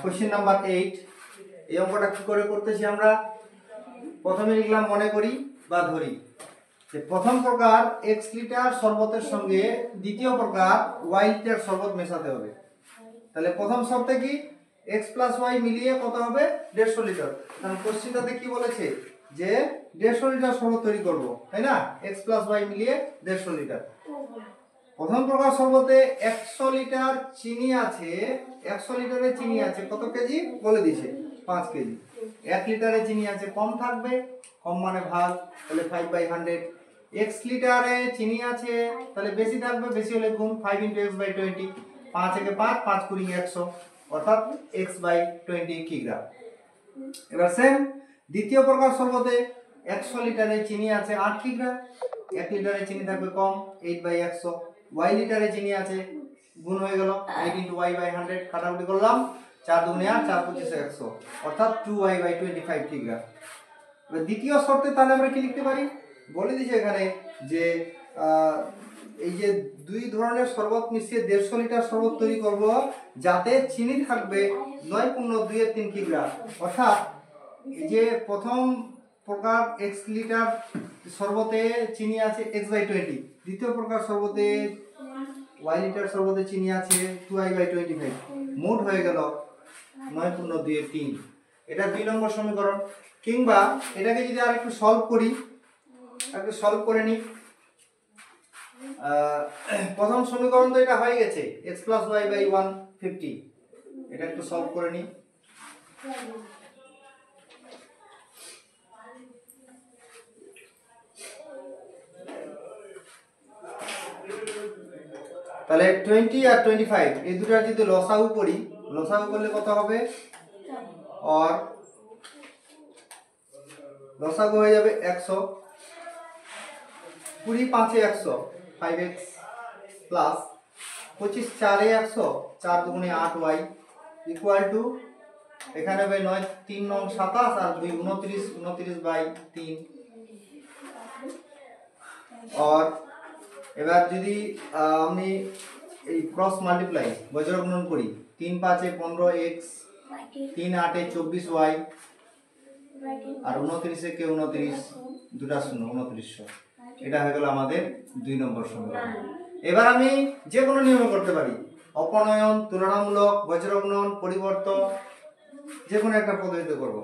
Question number 8। এই অঙ্কটা কি করে করতেছি আমরা? প্রথমে লিখলাম মনে করি বা ধরি যে প্রথম প্রকার x লিটার শরবতের সঙ্গে দ্বিতীয় প্রকার y লিটার শরবত মেশাতে হবে। তাহলে প্রথম শর্তে কি x প্লাস y মিলিয়ে কত হবে? 150 লিটার। কারণ কোশ্চেনটাতে কি বলেছে যে 150 লিটার শরবত তৈরি করব, তাই না? x প্লাস y মিলিয়ে 150 লিটার। প্রথম প্রকার শরবতে 100 লিটার চিনি আছে। 100 লিটারে চিনি আছে কত কেজি বলে দিয়েছে? 5 কেজি। 1 লিটারে চিনি আছে কম থাকবে, কম মানে ভাগ, তাহলে 5/100। x লিটারে চিনি আছে তাহলে বেশি থাকবে, বেশি হলে গুণ 5 × x/20। 5 একে 5, 5 × 100 অর্থাৎ x/20 কিগ্রা। এবার সেম দ্বিতীয় প্রকার শরবতে 100 লিটারে চিনি আছে 8 কিগ্রা। 1 লিটারে চিনি থাকবে কম, 8/100। y লিটারে চিনি আছে গুণ হয়ে গেল 8 × y/100, কাটাকুটি করলাম, 4 × 2 = 8, 4 × 25 = 100 অর্থাৎ 2y/25 কিগ্রা। এবার দ্বিতীয় শর্তে তাহলে আমরা কি লিখতে পারি? বলে দিয়েছে এখানে যে এই যে দুই ধরনের শরবত মিশিয়ে 150 লিটার শরবত তৈরি করব, যাতে চিনি থাকবে 9.2 কিগ্রা। অর্থাৎ এই যে প্রথম প্রকার x লিটার শরবতে চিনি আছে x/20, দ্বিতীয় প্রকার শরবতে y লিটার শরবতে চিনি আছে 2y/25, মোট হয়ে গেল 9.23। এটা 2 নম্বর সমীকরণ। কিংবা এটাকে যদি আর একটু সলভ করি, একটু সলভ করে নিই। প্রথম সমীকরণ তো এটা হয়ে গেছে x + y/150, এটা একটু সলভ করে নিই। তাহলে 20 আর 25 এই দুটোর যদি লসাগু করি, লসাগু করলে কত হবে? আর লসাগু হয়ে যাবে 100। 20 × 5 = 100, 5x plus 25 × 4 = 100, 4 × 2 = 8y equal to এখানে হবে 9 3 9 27 আর 2 29, 29/3। আর এবার যদি আমি এই ক্রস মাল্টিপ্লাই বজ্র গুণন করি, 3 × 5 = 15x, 3 × 8 = 24y আর 29 × 29, দুটা শূন্য 2900। এটা হয়ে গেল আমাদের 2 নম্বর সমীকরণ। এবার আমি যে কোনো নিয়মে করতে পারি, অপনয়ন, তুলনামূলক, বজ্র গুণন, পরিবর্তন, যে কোনো একটা পদ্ধতিতে করব।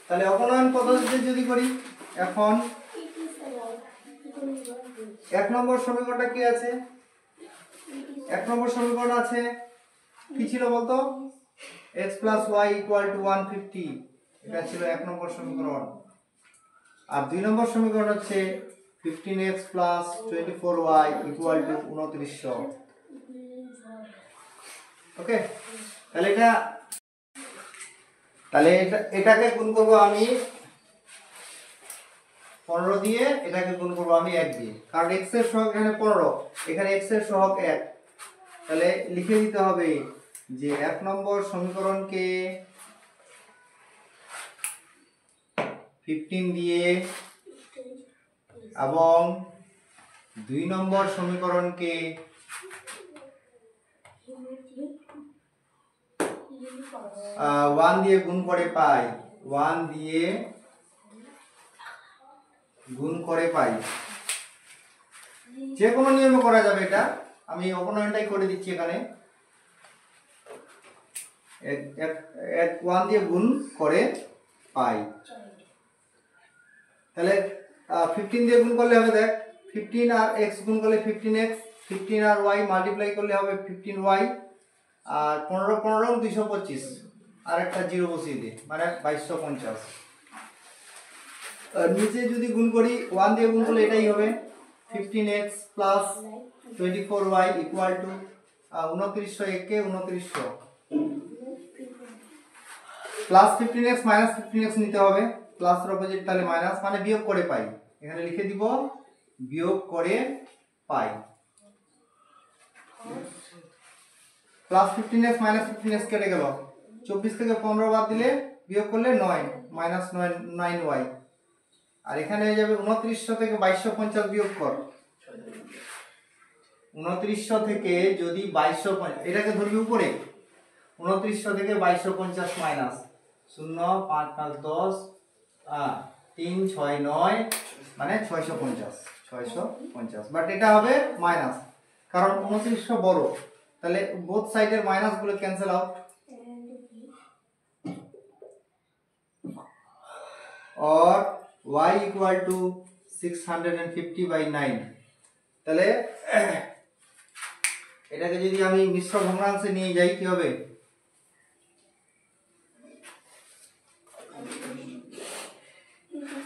তাহলে অপনয়ন পদ্ধতিতে যদি করি, এখন 1 নম্বর সমীকরণটা কি আছে? 1 নম্বর সমীকরণ আছে কি ছিল বলতো? x + y = 150, এটা ছিল 1 নম্বর সমীকরণ। আর 2 নম্বর সমীকরণ হচ্ছে 15x + 24y = 2900। ওকে, তাহলে এটাকে গুণ করব আমি 15 দিয়ে, এটাকে গুণ করব আমি 1 দিয়ে, কারণ x এর সহগ এখানে 15, এখানে x এর সহগ 1। তাহলে লিখে দিতে হবে যে 1 নম্বর সমীকরণকে 15 দিয়ে এবং 2 নম্বর সমীকরণকে 1 দিয়ে গুণ করে পাই, 1 দিয়ে গুণ করে পাই। যে কোনো নিয়মে করা যাবে এটা, আমি অপনয়নটাই করে দিচ্ছি এখানে। 1 দিয়ে গুণ করে পাই। তাহলে 15 দিয়ে গুণ করলে হবে, দেখ 15 আর x গুণ করলে 15x, 15 আর y মাল্টিপ্লাই করলে হবে 15y, আর 15 15 225, আর একটা 0 বসিয়ে দিই, মানে 2250। নিচে যদি গুণ করি, 1 দিয়ে গুণ করলে এটাই হবে 15x + 24y = 2900, একে 2900 প্লাস 15x - 15x নিতে হবে, প্লাস এর অপোজিট তাহলে মাইনাস, মানে বিয়োগ করে পাই। এখানে লিখে দিব বিয়োগ করে পাই। প্লাস 15x - 15x কেটে গেল, 24 থেকে 15 বাদ দিলে বিয়োগ করলে 9 - 9y, আর এখানে হয়ে যাবে 2900 থেকে 2250 বিয়োগ কর। 2900 থেকে যদি 2250, এটাকে ধরবি উপরে, 2900 থেকে 2250 মাইনাস 0 5 5 10 3 6 9 মানে 650 বাট এটা হবে মাইনাস, কারণ 2900 বড়, তাহলে বোথ সাইডের মাইনাস গুলো ক্যান্সেল আউট। और y इक्वल टू 650/9, তাহলে এটাকে যদি আমি মিশ্র ভগ্নাংশে নিয়ে যাই কি হবে?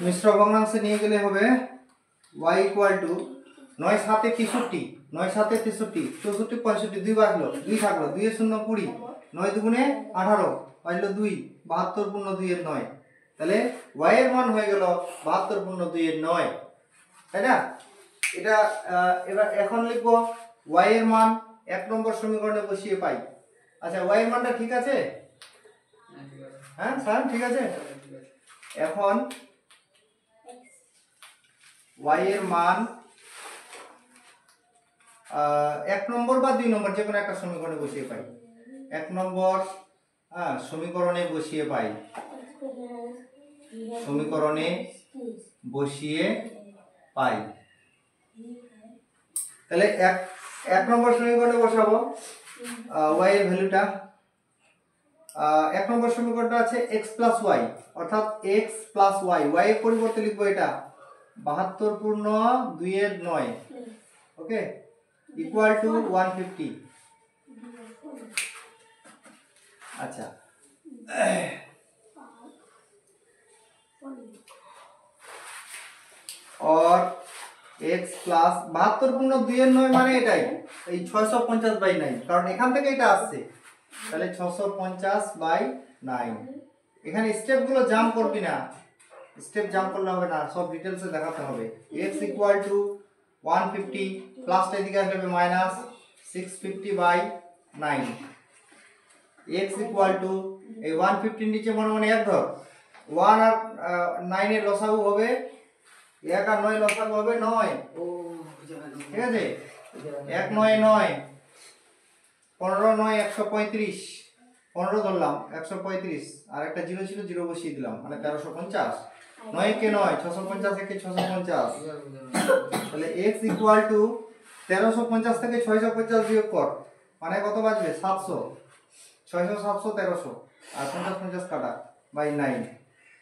মিশ্র ভগ্নাংশে নিয়ে গেলে হবে y ইকুয়াল টু 9 7 63, 9 7 63, 64 65, 2 বাজলো, 2 থাকলো, 2 এর 0 20, 9 দুগুণে 18 বাজলো 2, 72 পূর্ণ 2 এর 9, তাহলে y এর মান হয়ে গেল 72 পূর্ণ 2 এর 9, তাই না? এটা এবার এখন লিখব y এর মান 1 নম্বর সমীকরণে বসিয়ে পাই। আচ্ছা, y এর মানটা ঠিক আছে? হ্যাঁ স্যার, ঠিক আছে। এখন y এর মান 1 নম্বর বা 2 নম্বর যে কোনো একটা সমীকরণে বসিয়ে পাই। 1 নম্বর সমীকরণে বসিয়ে পাই, সমীকরণে বসিয়ে পাই। তাহলে 1 নম্বর সমীকরণে বসাবো y এর ভ্যালুটা। 1 নম্বর সমীকরণটা আছে x প্লাস y, অর্থাৎ x প্লাস y, y এর পরিবর্তে লিখবো এটা 72 পূর্ণ 2 এর 9, ওকে, ইকুয়াল টু 150। আচ্ছা, और x প্লাস 72 পূর্ণ 2 এর 9 মানে এটাই, এই 650/9, কারণ এখান থেকে এটা আসছে, তাহলে 650/9। এখানে স্টেপ গুলো জাম্প করবি না, স্টেপ জাম্প করলে হবে না, সব ডিটেইলসে দেখাতে হবে। x ইকুয়াল টু 150 প্লাসটা এদিকে আসবে মাইনাস 650/9, x ইকুয়াল টু এই 150 নিচে মনে মনে এক ধর, 1 আর 9 এর লসাগু হবে 1 আর 9 লসাগু হবে 9, ঠিক আছে, 1 9 9, 15 9 135, 15 ধরলাম 135, আর একটা 0 ছিল 0 বসিয়ে দিলাম, মানে 1350, 9 কে 9 650 একে 650, তাহলে x ইকুয়াল টু 1350 থেকে 650 বিয়োগ কর, মানে কত বাজবে 700, 600 700 1300, আর 50 50 কাটা বাই 9,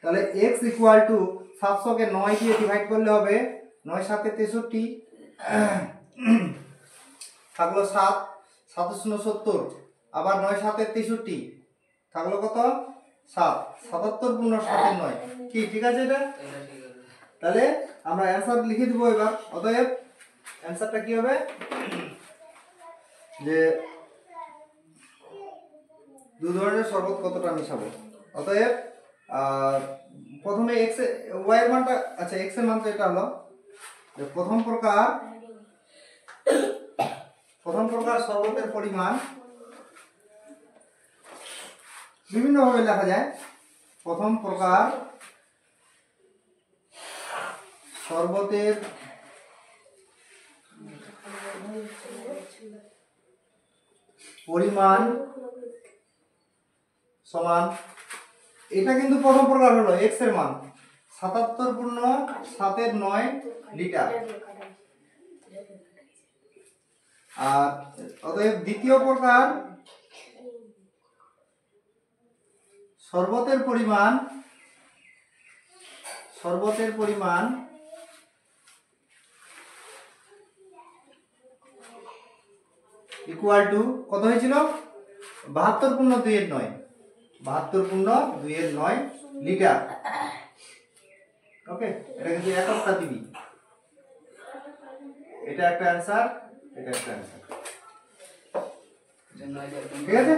তাহলে x ইকুয়াল টু 700 কে 9 দিয়ে ডিভাইড করলে হবে 9 7 63, থাকলো 7, 7 0 70, আবার 9 7 63, থাকলো কত 7, 77 পূর্ণ 7 এর 9, কি ঠিক আছে এটা? তাহলে আমরা অ্যানসার লিখে দেব এবার। অতএব অ্যানসারটা কি হবে, যে দু ধরনের শরবত কতটা মিশাবো। অতএব প্রথমে x y এর মানটা, আচ্ছা x এর মানটা এটা হলো যে প্রথম প্রকার শরবতের পরিমাণ বিভিন্ন ভাবে লেখা যায়। প্রথম প্রকার শরবতের পরিমাণ সমান, এটা কিন্তু প্রথম প্রকার হলো x এর মান 77 পূর্ণ 7 এর 9 লিটার, আর অতএব দ্বিতীয় প্রকার শরবতের পরিমাণ ইকুয়াল টু কত হয়েছিল 72 পূর্ণ 2 এর 9, 72 পূর্ণ 2 এর 9 লিটার, ওকে, এটা কিন্তু এককটা দিবি, এটা একটা অ্যানসার, এটা একটা অ্যানসার, ঠিক আছে।